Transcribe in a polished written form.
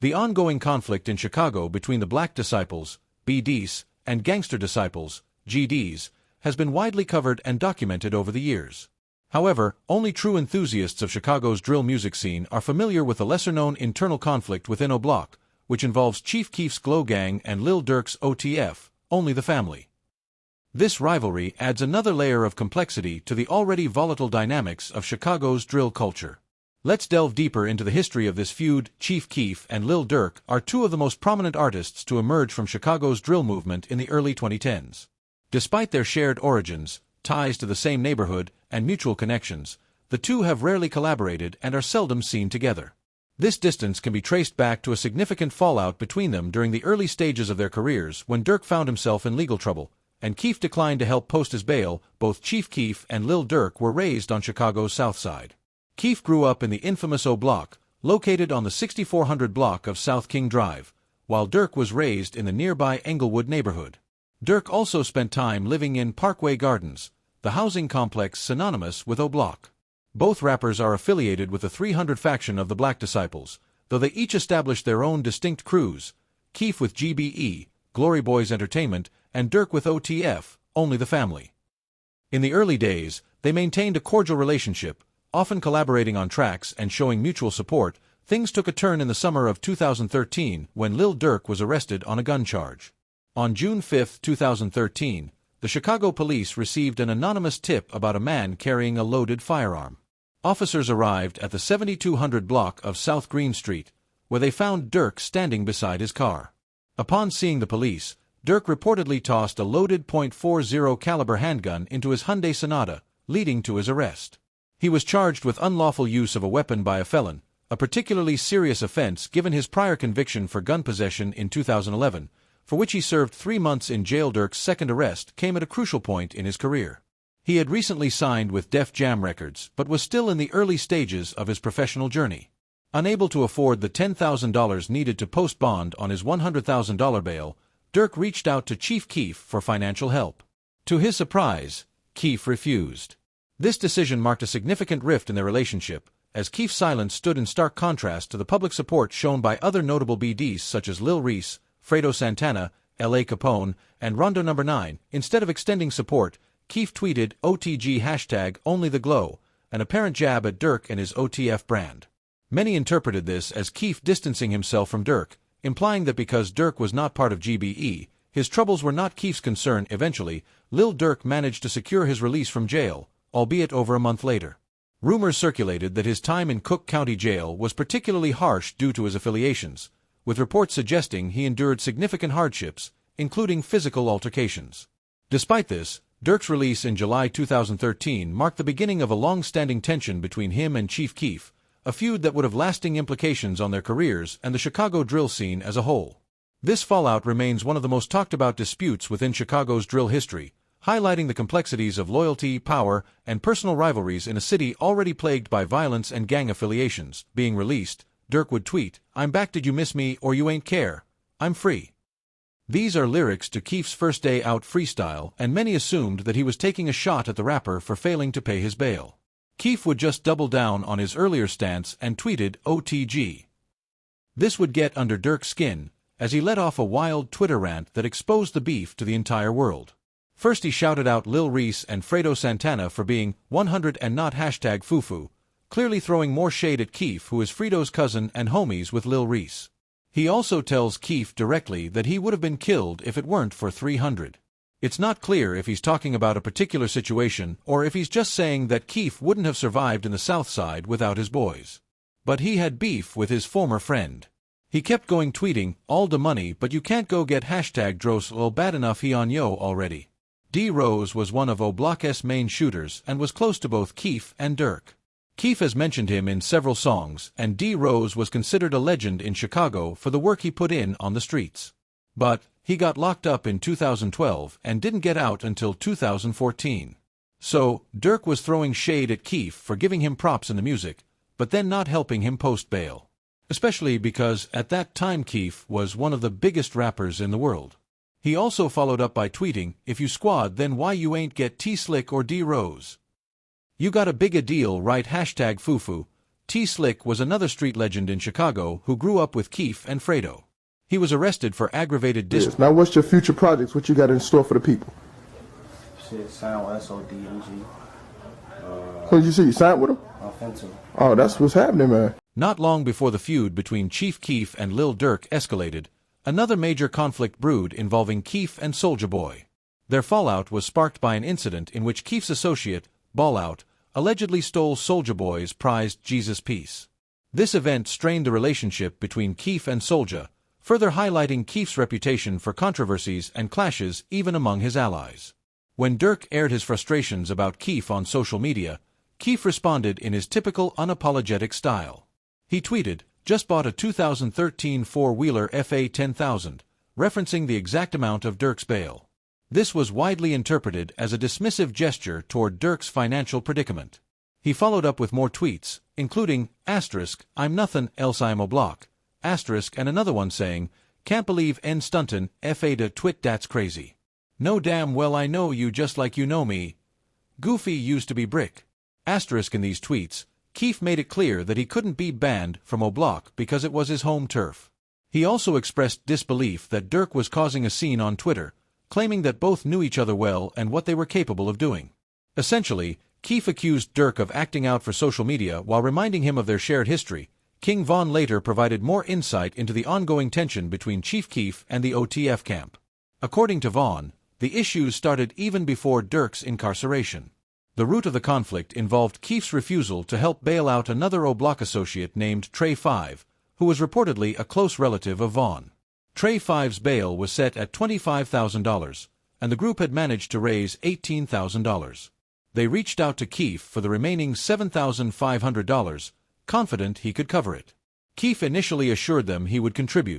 The ongoing conflict in Chicago between the Black Disciples, BDs, and Gangster Disciples, GDs, has been widely covered and documented over the years. However, only true enthusiasts of Chicago's drill music scene are familiar with the lesser-known internal conflict within O Block, which involves Chief Keef's Glo Gang and Lil Durk's OTF, Only the Family. This rivalry adds another layer of complexity to the already volatile dynamics of Chicago's drill culture. Let's delve deeper into the history of this feud. Chief Keef and Lil Durk are two of the most prominent artists to emerge from Chicago's drill movement in the early 2010s. Despite their shared origins, ties to the same neighborhood, and mutual connections, the two have rarely collaborated and are seldom seen together. This distance can be traced back to a significant fallout between them during the early stages of their careers when Durk found himself in legal trouble, and Keef declined to help post his bail. Both Chief Keef and Lil Durk were raised on Chicago's South Side. Keef grew up in the infamous O Block, located on the 6400 block of South King Drive, while Durk was raised in the nearby Englewood neighborhood. Durk also spent time living in Parkway Gardens, the housing complex synonymous with O Block. Both rappers are affiliated with the 300 faction of the Black Disciples, though they each established their own distinct crews, Keef with GBE, Glory Boys Entertainment, and Durk with OTF, Only the Family. In the early days, they maintained a cordial relationship, often collaborating on tracks and showing mutual support. Things took a turn in the summer of 2013 when Lil Durk was arrested on a gun charge. On June 5, 2013, the Chicago police received an anonymous tip about a man carrying a loaded firearm. Officers arrived at the 7200 block of South Green Street, where they found Durk standing beside his car. Upon seeing the police, Durk reportedly tossed a loaded .40 caliber handgun into his Hyundai Sonata, leading to his arrest. He was charged with unlawful use of a weapon by a felon, a particularly serious offense given his prior conviction for gun possession in 2011, for which he served 3 months in jail. Durk's second arrest came at a crucial point in his career. He had recently signed with Def Jam Records but was still in the early stages of his professional journey. Unable to afford the $10,000 needed to post bond on his $100,000 bail, Durk reached out to Chief Keef for financial help. To his surprise, Keef refused. This decision marked a significant rift in their relationship, as Keef's silence stood in stark contrast to the public support shown by other notable BDs such as Lil Reese, Fredo Santana, L.A. Capone, and Rondo No. 9. Instead of extending support, Keef tweeted OTG #OnlyTheGlow, an apparent jab at Durk and his OTF brand. Many interpreted this as Keef distancing himself from Durk, implying that because Durk was not part of GBE, his troubles were not Keef's concern. Eventually, Lil Durk managed to secure his release from jail, albeit over a month later. Rumors circulated that his time in Cook County Jail was particularly harsh due to his affiliations, with reports suggesting he endured significant hardships, including physical altercations. Despite this, Durk's release in July 2013 marked the beginning of a long-standing tension between him and Chief Keef, a feud that would have lasting implications on their careers and the Chicago drill scene as a whole. This fallout remains one of the most talked-about disputes within Chicago's drill history, highlighting the complexities of loyalty, power, and personal rivalries in a city already plagued by violence and gang affiliations. Being released, Durk would tweet, "I'm back, did you miss me or you ain't care? I'm free." These are lyrics to Keef's first day out freestyle, and many assumed that he was taking a shot at the rapper for failing to pay his bail. Keef would just double down on his earlier stance and tweeted OTG. This would get under Durk's skin, as he let off a wild Twitter rant that exposed the beef to the entire world. First he shouted out Lil Reese and Fredo Santana for being 100 and not #fufu, clearly throwing more shade at Keef, who is Fredo's cousin and homies with Lil Reese. He also tells Keef directly that he would have been killed if it weren't for 300. It's not clear if he's talking about a particular situation or if he's just saying that Keef wouldn't have survived in the South Side without his boys. But he had beef with his former friend. He kept going tweeting, "All the money but you can't go get #Dros lol bad enough he on yo already." D Rose was one of O Block's main shooters and was close to both Keef and Durk. Keef has mentioned him in several songs, and D Rose was considered a legend in Chicago for the work he put in on the streets. But he got locked up in 2012 and didn't get out until 2014. So, Durk was throwing shade at Keef for giving him props in the music, but then not helping him post bail. Especially because at that time Keef was one of the biggest rappers in the world. He also followed up by tweeting, "If you squad then why you ain't get T-Slick or D Rose? You got a bigger deal right #fufu, T-Slick was another street legend in Chicago who grew up with Keef and Fredo. He was arrested for aggravated Yes. Now, what's your future projects? What you got in store for the people? Shit, sign with SODMG. So you see, you signed with him? Offensive. Oh, that's what's happening, man. Not long before the feud between Chief Keef and Lil Durk escalated, another major conflict brewed involving Keef and Soulja Boy. Their fallout was sparked by an incident in which Keef's associate, Ball Out, allegedly stole Soulja Boy's prized Jesus piece. This event strained the relationship between Keef and Soulja, further highlighting Keef's reputation for controversies and clashes even among his allies. When Durk aired his frustrations about Keef on social media, Keef responded in his typical unapologetic style. He tweeted, "Just bought a 2013 four-wheeler FA 10,000, referencing the exact amount of Durk's bail. This was widely interpreted as a dismissive gesture toward Durk's financial predicament. He followed up with more tweets, including, "I'm nothin' else I'm a block," and another one saying, "Can't believe N stuntin' FA to twit that's crazy. No damn well I know you just like you know me. Goofy used to be brick." In these tweets, Keef made it clear that he couldn't be banned from O'Block because it was his home turf. He also expressed disbelief that Durk was causing a scene on Twitter, claiming that both knew each other well and what they were capable of doing. Essentially, Keef accused Durk of acting out for social media while reminding him of their shared history. King Von later provided more insight into the ongoing tension between Chief Keef and the OTF camp. According to Von, the issues started even before Durk's incarceration. The root of the conflict involved Keef's refusal to help bail out another O-Block associate named Trey 5, who was reportedly a close relative of Von. Trey 5's bail was set at $25,000, and the group had managed to raise $18,000. They reached out to Keef for the remaining $7,500, confident he could cover it. Keef initially assured them he would contribute.